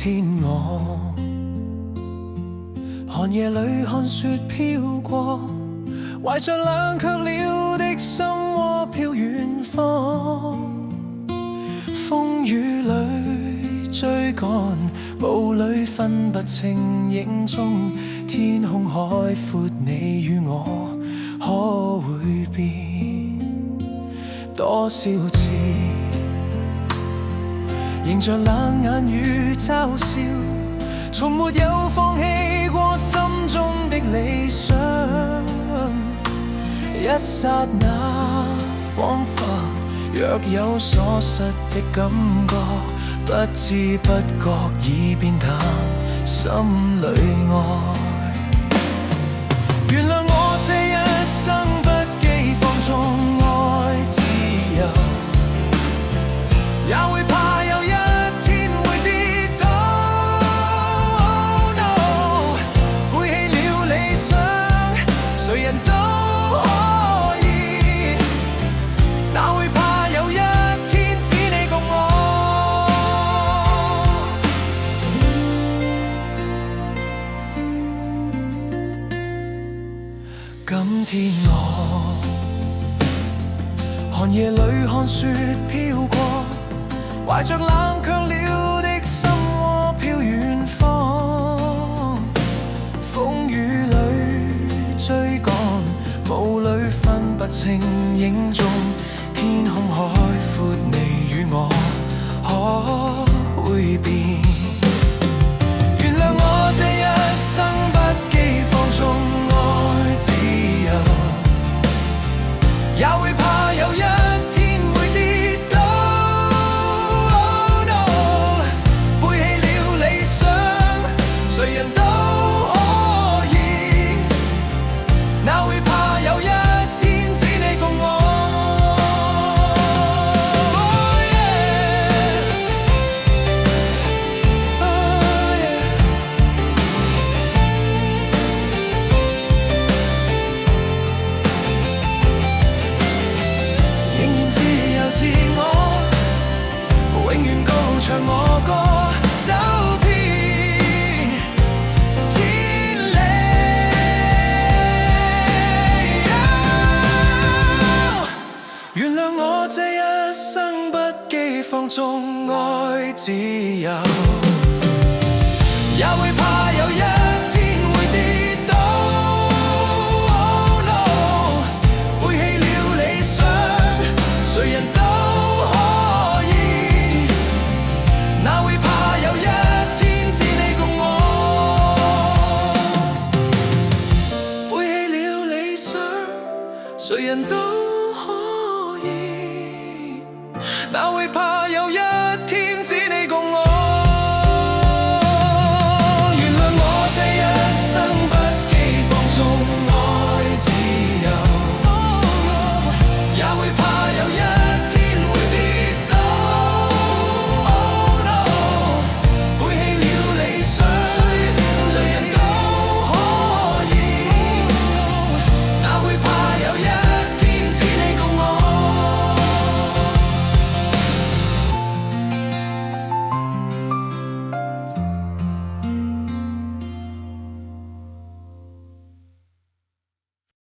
天我寒夜裏看雪飄過，懷着冷卻了的心窩飄遠方。風雨裏追趕，霧裏分不清影蹤。天空海闊，你與我可會變多少次？迎着冷眼與嘲笑，從沒有放棄過心中的理想。一剎那恍惚，若有所失的感覺，不知不覺已變淡，心裏愛。原諒我這一生不羈放縱愛自由，也會怕有一天會跌倒。Oh no， 背棄了理想，誰人都可以，哪會怕有一天只你共我。今天我寒夜裏看雪飄過，懷着冷卻了的心窩飄遠方。風雨裏追趕，霧裏分不清影蹤。天空海闊，你與我可會變？原諒我這一生不羈放縱愛自由，也會怕有一天會跌倒。Oh no， 背棄了理想，誰人都可以，哪會怕有一天只你共我。Oh yeah， oh yeah， 仍然自由自我，永遠高唱我歌，走遍千里。原諒我這一生不羈放縱愛自由，也會怕有一天會跌倒。Oh no， 背棄了理想，誰人都可以，哪會怕有一天只你共我。背棄了理想，誰人都可以，哪會怕有一